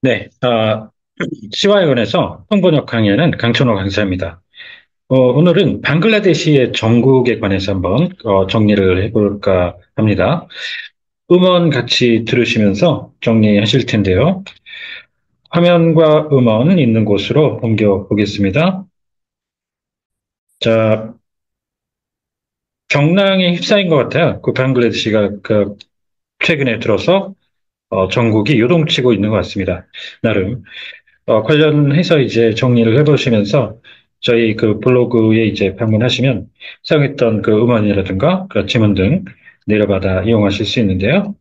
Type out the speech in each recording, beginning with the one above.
네, 시와에 관해서 통번역 강의하는 강천호 강사입니다. 오늘은 방글라데시의 정국에 관해서 한번 정리를 해볼까 합니다. 음원 같이 들으시면서 정리하실 텐데요. 화면과 음원 있는 곳으로 옮겨 보겠습니다. 자, 경랑에 휩싸인 것 같아요. 그 방글라데시가 최근에 들어서 정국이 요동치고 있는 것 같습니다. 나름. 관련해서 이제 정리를 해보시면서 저희 그 블로그에 이제 방문하시면 사용했던 그 음원이라든가 그 지문 등 내려받아 이용하실 수 있는데요.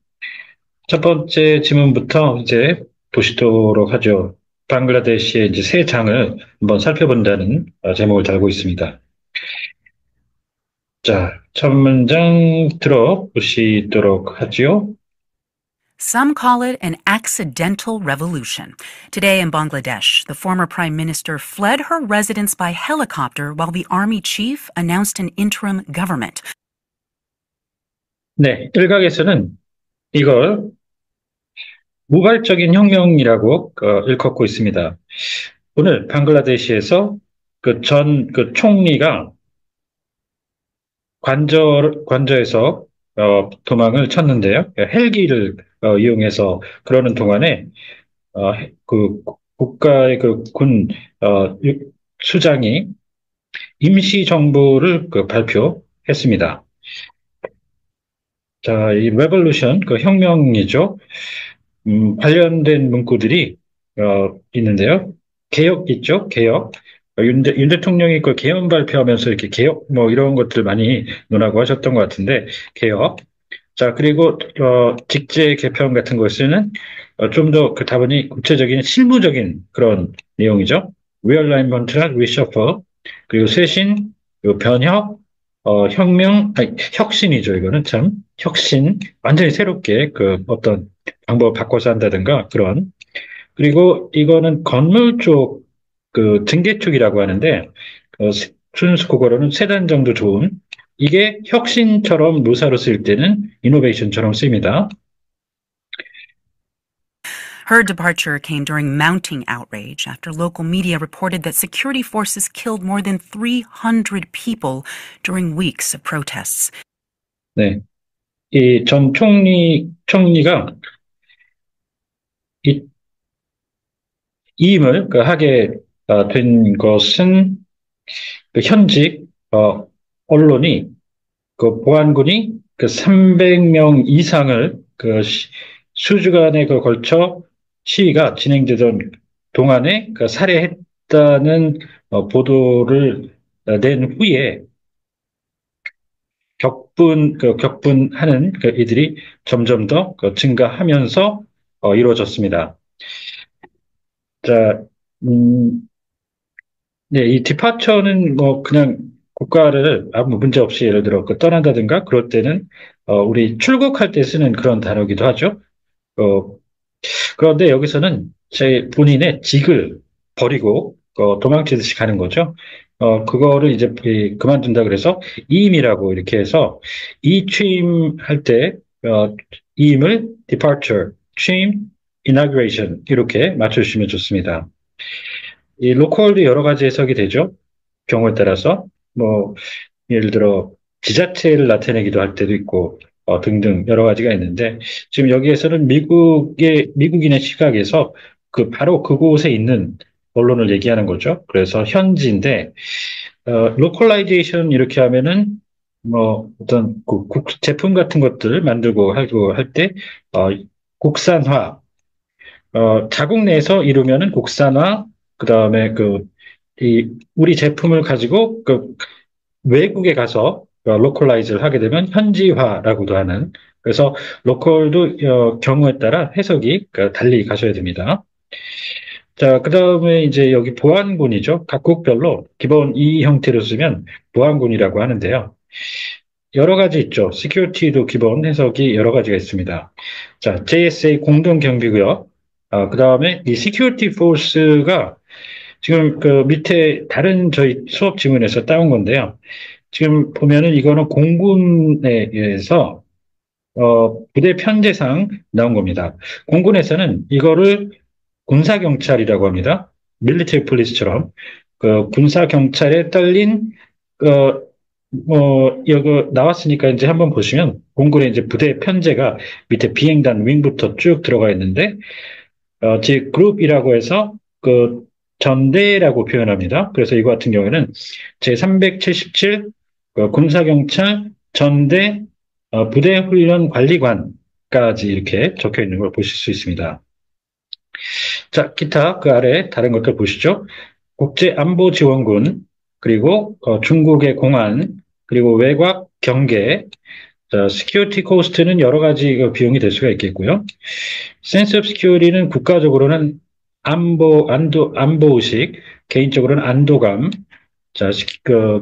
첫 번째 지문부터 이제 보시도록 하죠. 방글라데시의 이제 새 장을 한번 살펴본다는 제목을 달고 있습니다. 자, 첫 문장 들어보시도록 하지요. Some call it an accidental revolution. Today in Bangladesh, the former prime minister fled her residence by helicopter while the army chief announced an interim government. 네, 일각에서는 이걸 우발적인 혁명이라고 일컫고 있습니다. 오늘 방글라데시에서 그 총리가 관저에서 도망을 쳤는데요. 헬기를 이용해서 그러는 동안에 그 국가의 수장이 임시 정부를 발표했습니다. 자, 이 레볼루션, 그 혁명이죠. 관련된 문구들이 있는데요. 개혁 있죠? 개혁. 윤 대통령이 그 개헌 발표하면서 이렇게 개혁 뭐 이런 것들 많이 논하고 하셨던 것 같은데 개혁. 자, 그리고 직제 개편 같은 것은 좀 더 그 다분히 구체적인 실무적인 그런 내용이죠. 리얼라이먼트나 리셔퍼 그리고 쇄신, 그리고 변혁, 혁명, 아니, 혁신이죠. 이거는 참 혁신, 완전히 새롭게 그 어떤 방법을 바꿔서 한다든가 그런. 그리고 이거는 건물 쪽 그 등계 쪽이라고 하는데 순수 국어로는 세 단 정도 좋은 이게 혁신처럼 노사로 쓸 때는 이노베이션처럼 쓰입니다. Her departure came during mounting outrage after local media reported that security forces killed more than 300 people during weeks of protests. 네, 이 전 총리가 이 이임을 하게 된 것은 그 현직 언론이 보안군이 300명 이상을 수주간에 걸쳐 시위가 진행되던 동안에 살해했다는 보도를 낸 후에 격분하는 이들이 점점 더 증가하면서 이루어졌습니다. 자, 음, 네, 이 디파처는 뭐 그냥 국가를 아무 문제 없이 예를 들어 떠난다든가 그럴 때는 우리 출국할 때 쓰는 그런 단어기도 하죠. 어, 그런데 여기서는 제 본인의 직을 버리고 도망치듯이 가는 거죠. 그거를 이제 그만둔다 그래서 이임이라고 이렇게 해서 이취임할 때 이임을 departure, 취임, inauguration 이렇게 맞춰주시면 좋습니다. 이 로컬도 여러 가지 해석이 되죠. 경우에 따라서 뭐 예를 들어 지자체를 나타내기도 할 때도 있고 등등 여러 가지가 있는데 지금 여기에서는 미국인의 시각에서 바로 그곳에 있는 언론을 얘기하는 거죠. 그래서 현지인데 로컬라이제이션 이렇게 하면은 뭐 어떤 제품 같은 것들 만들고 하고 할 때 국산화 자국 내에서 이루면은 국산화 그다음에 우리 제품을 가지고 외국에 가서 로컬라이즈를 하게 되면 현지화라고도 하는 그래서 로컬도 경우에 따라 해석이 달리 가셔야 됩니다. 자, 그다음에 이제 여기 보안군이죠. 각국별로 기본 이 형태로 쓰면 보안군이라고 하는데요. 여러 가지 있죠. 시큐리티도 기본 해석이 여러 가지가 있습니다. 자, JSA 공동경비구역. 그다음에 이 시큐리티 포스가 지금 밑에 다른 저희 수업 지문에서 따온 건데요. 지금 보면은 이거는 공군에 의해서 부대 편제상 나온 겁니다. 공군에서는 이거를 군사경찰이라고 합니다. 밀리터리 폴리스처럼 그 군사경찰에 딸린 여기 나왔으니까 이제 한번 보시면 공군의 이제 부대 편제가 밑에 비행단 윙부터 쭉 들어가 있는데 즉 그룹이라고 해서 그 전대라고 표현합니다. 그래서 이거 같은 경우에는 제377 군사경찰 전대 부대 훈련 관리관까지 이렇게 적혀 있는 걸 보실 수 있습니다. 자, 기타 그 아래 다른 것들 보시죠. 국제안보지원군, 그리고 중국의 공안, 그리고 외곽 경계, 자, 시큐리티 코스트는 여러 가지 그 비용이 될 수가 있겠고요. 센스 오브 시큐리티는 국가적으로는 안보의식, 개인적으로는 안도감, 자,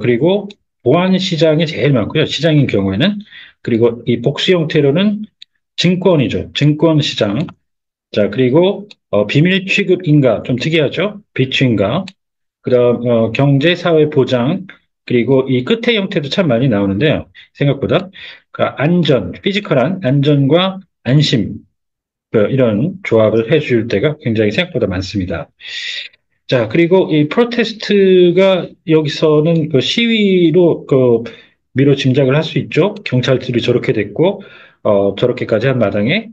그리고 보안 시장이 제일 많고요. 시장인 경우에는. 그리고 이 복수 형태로는 증권이죠. 증권 시장. 자, 그리고 비밀 취급 인가, 좀 특이하죠? 비취인가. 그다음 경제 사회 보장, 그리고 이 끝의 형태도 참 많이 나오는데요. 생각보다 그 안전, 피지컬한 안전과 안심, 이런 조합을 해줄 때가 굉장히 생각보다 많습니다. 자, 그리고 이 프로테스트가 여기서는 그 시위로 미로 짐작을 할 수 있죠. 경찰들이 저렇게 됐고 저렇게까지 한 마당에.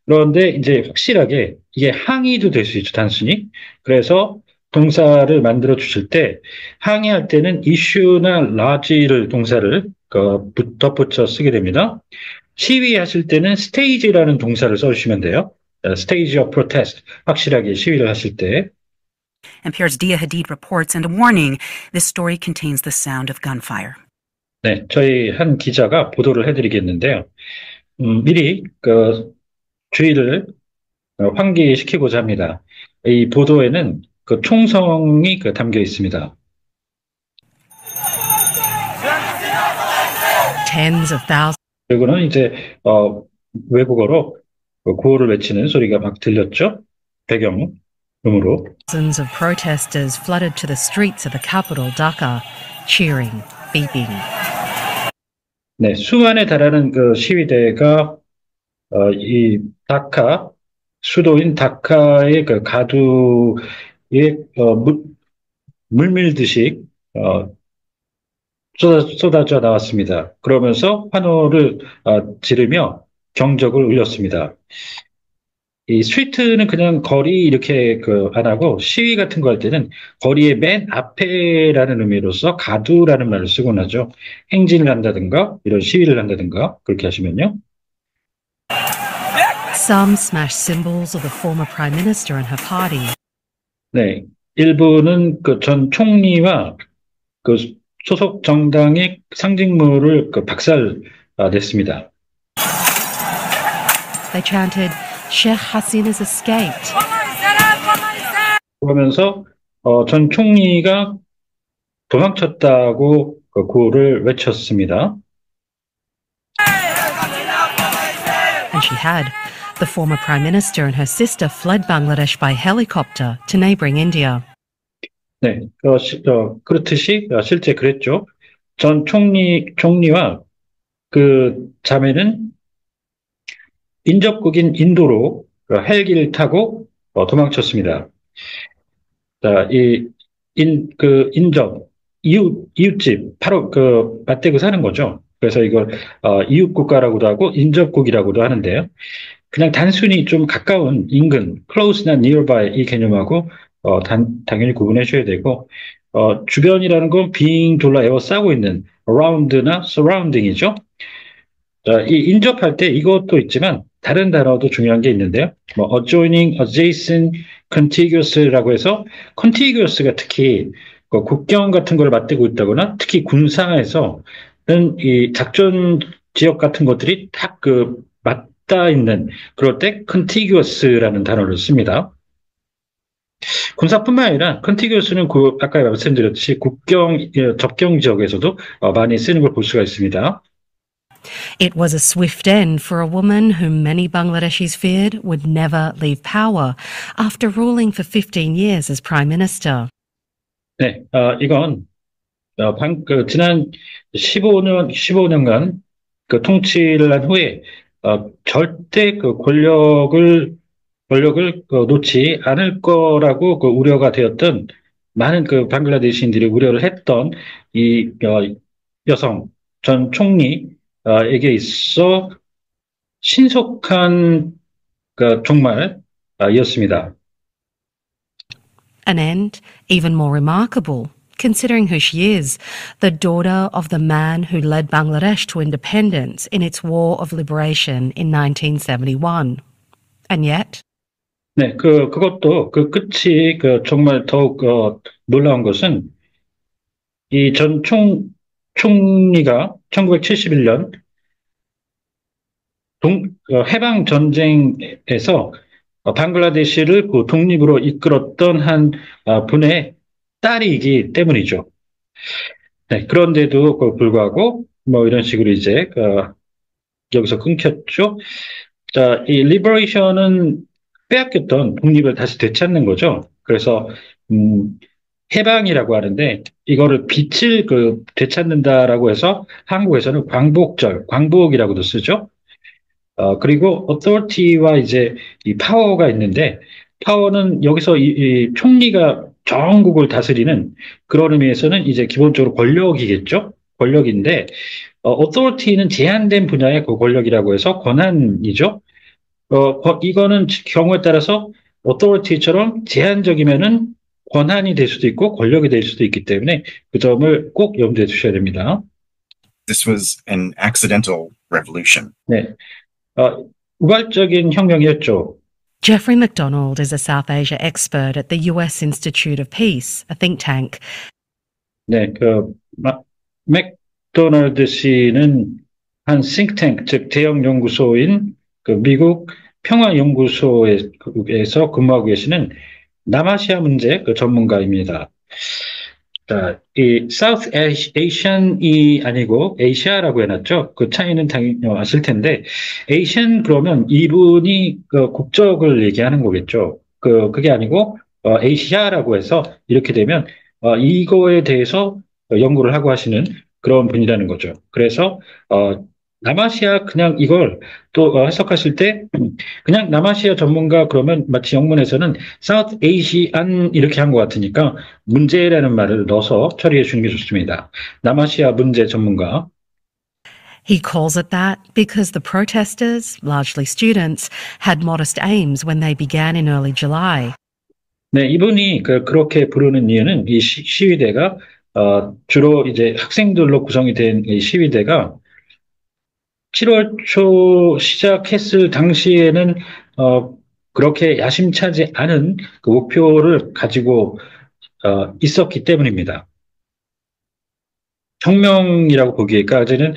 그런데 이제 확실하게 이게 항의도 될 수 있죠, 단순히. 그래서 동사를 만들어 주실 때 항의할 때는 issue나 lodge를 동사를 덧붙여 쓰게 됩니다. 시위하실 때는 stage라는 동사를 써주시면 돼요. stage of protest, 확실하게 시위를 하실 때. NPR's Dia Hadid reports, and a warning, this story contains the sound of gunfire. 네, 저희 한 기자가 보도를 해드리겠는데요. 미리 주의를 환기시키고자 합니다. 이 보도에는 총성이 담겨 있습니다. Tens of thousands. 그리고는 이제 외국어로 구호를 외치는 소리가 막 들렸죠. 배경음으로. Thousands of protesters flooded to the streets of the capital, Dhaka, cheering, beeping. 네, 수만에 달하는 그 시위대가 이 다카, 수도인 다카의 그 가두에 물밀듯이 쏟아져 나왔습니다. 그러면서 환호를 지르며 경적을 울렸습니다. 이 스트리트는 그냥 거리 이렇게 안 하고 시위 같은 거 할 때는 거리의 맨 앞에라는 의미로서 가두라는 말을 쓰곤 하죠. 행진을 한다든가 이런 시위를 한다든가 그렇게 하시면요. Some smashed symbols of the former prime minister and her party. 네, 일부는 그 전 총리와 그 소속 정당의 상징물을 박살냈습니다. They chanted, Sheikh Hasina's escaped. 그러면서 전 총리가 도망쳤다고 그 구호를 외쳤습니다. And she had. The former prime minister and her sister fled Bangladesh by helicopter to neighboring India. 네, 그렇듯이 실제 그랬죠. 전 총리와 그 자매는 인접국인 인도로 헬기를 타고 도망쳤습니다. 자, 인접, 이웃집, 바로 맞대고 사는 거죠. 그래서 이걸 이웃국가라고도 하고 인접국이라고도 하는데요. 그냥 단순히 좀 가까운 인근, close나 nearby 이 개념하고 당연히 구분해 줘야 되고 주변이라는 건 빙 둘러 에워싸고 있는 around나 surrounding이죠. 자, 이 인접할 때 이것도 있지만 다른 단어도 중요한 게 있는데요. adjoining, adjacent, contiguous라고 해서 contiguous가 특히 국경 같은 걸 맞대고 있다거나 특히 군사에서는 이 작전 지역 같은 것들이 딱 맞닿아 있는 그럴 때 contiguous라는 단어를 씁니다. 군사뿐만 아니라 contiguous는 아까 말씀드렸듯이 접경 지역에서도 많이 쓰는 걸 볼 수가 있습니다. It was a swift end for a woman whom many Bangladeshis feared would never leave power after ruling for 15 years as prime minister. 네, 이건 지난 15년간 통치를 한 후에 절대 권력을 권력을 놓지 않을 거라고 우려가 되었던 많은 방글라데시인들이 우려를 했던 이 여성 전 총리에게 있어 신속한 종말이었습니다. An end even more remarkable, considering who she is, the daughter of the man who led Bangladesh to independence in its war of liberation in 1971. And yet, 네, 그것도 끝이 정말 더욱 놀라운 것은 이 전 총리가 1971년 해방 전쟁에서 방글라데시를 독립으로 이끌었던 한 분의 딸이기 때문이죠. 네, 그런데도 불구하고 뭐 이런 식으로 이제 여기서 끊겼죠. 자, 이 리버레이션은 빼앗겼던 독립을 다시 되찾는 거죠. 그래서 음, 해방이라고 하는데 이거를 빛을 되찾는다라고 해서 한국에서는 광복이라고도 쓰죠. 그리고 authority와 이제 이 파워가 있는데 파워는 여기서 이 총리가 전국을 다스리는 그런 의미에서는 이제 기본적으로 권력이겠죠. 권력인데 authority는 제한된 분야의 그 권력이라고 해서 권한이죠. 이거는 경우에 따라서 authority처럼 제한적이면은 권한이 될 수도 있고 권력이 될 수도 있기 때문에 그 점을 꼭 염두에 두셔야 됩니다. This was an accidental revolution. 네, 우발적인 혁명이었죠. Jeffrey McDonald is a South Asia expert at the US Institute of Peace, a think tank. 네, 맥도널드 씨는 한 싱크탱크, 즉 대형 연구소인 미국 평화연구소에서 근무하고 계시는 남아시아 문제 전문가입니다. 자, 이 사우스 에이션이 아니고 에이시아라고 해놨죠. 그 차이는 당연히 아실 텐데, 에이션 그러면 이분이 국적을 얘기하는 거겠죠. 그게 아니고, 에이시아라고 해서 이렇게 되면, 이거에 대해서 연구를 하고 하시는 그런 분이라는 거죠. 그래서, 남아시아 그냥 이걸 또 해석하실 때, 그냥 남아시아 전문가 그러면 마치 영문에서는 사우스 에이시안 이렇게 한 것 같으니까 문제라는 말을 넣어서 처리해 주는 게 좋습니다. 남아시아 문제 전문가. He calls it that because the protesters, largely students, had modest aims when they began in early July. 네, 이분이 그렇게 부르는 이유는 이 시위대가 주로 이제 학생들로 구성이 된 이 시위대가 7월 초 시작했을 당시에는 그렇게 야심차지 않은 그 목표를 가지고 있었기 때문입니다. 혁명이라고 보기에까지는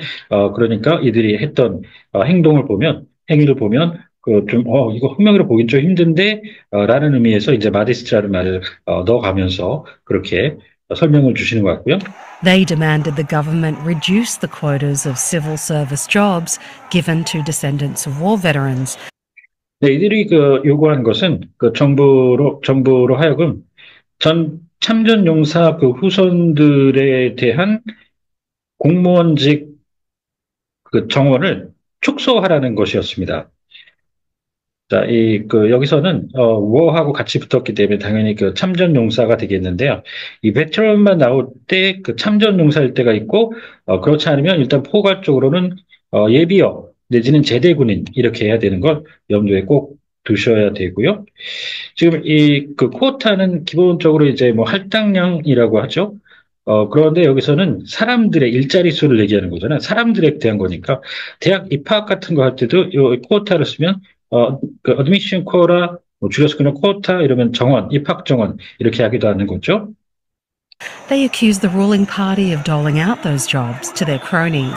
그러니까 이들이 했던 행위를 보면 이거 혁명으로 보긴 좀 힘든데 라는 의미에서 이제 마디스트라는 말을 넣어가면서 그렇게 설명을 주시는 것 같고요. They demanded the government reduce the quotas of civil service jobs given to descendants of war veterans. 네, 이들이 요구한 것은 정부로 하여금 전 참전 용사 후손들에 대한 공무원직 정원을 축소하라는 것이었습니다. 자, 여기서는, 워하고 같이 붙었기 때문에 당연히 참전 용사가 되겠는데요. 이 베테랑만 나올 때 참전 용사일 때가 있고, 그렇지 않으면 일단 포괄적으로는, 예비역 내지는 제대군인 이렇게 해야 되는 걸 염두에 꼭 두셔야 되고요. 지금 쿼타는 기본적으로 이제 뭐 할당량이라고 하죠. 그런데 여기서는 사람들의 일자리 수를 얘기하는 거잖아요. 사람들에 대한 거니까 대학 입학 같은 거 할 때도 이 쿼타를 쓰면 admission quota, 뭐 줄여서 그냥 쿼타 이러면 정원, 입학 정원 이렇게 하기도 하는 거죠. They accuse the ruling party of doling out those jobs to their cronies.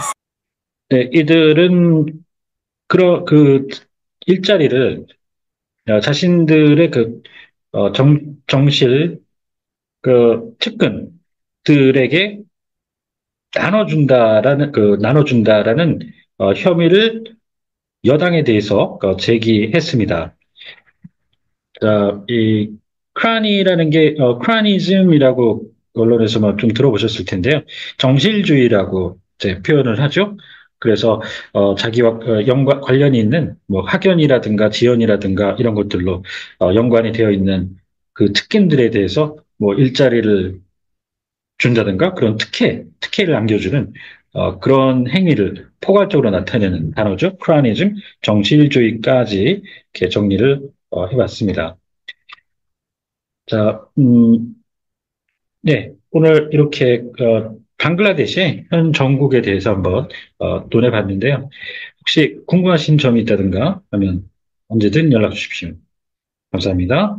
네, 이들은 일자리를 자신들의 정실 측근들에게 나눠준다라는 혐의를 여당에 대해서 제기했습니다. 자, 이 크라니라는 게 크라니즘이라고 언론에서 좀 들어보셨을 텐데요. 정실주의라고 이제 표현을 하죠. 그래서 자기와 관련이 있는 뭐 학연이라든가 지연이라든가 이런 것들로 연관이 되어 있는 그 특権들에 대해서 뭐 일자리를 준다든가 그런 특혜를 안겨주는 그런 행위를 포괄적으로 나타내는 단어죠. 크라니즘, 정치일주의까지 이렇게 정리를 해봤습니다. 자, 네, 오늘 이렇게 방글라데시의 현 정국에 대해서 한번 논해봤는데요. 혹시 궁금하신 점이 있다든가 하면 언제든 연락 주십시오. 감사합니다.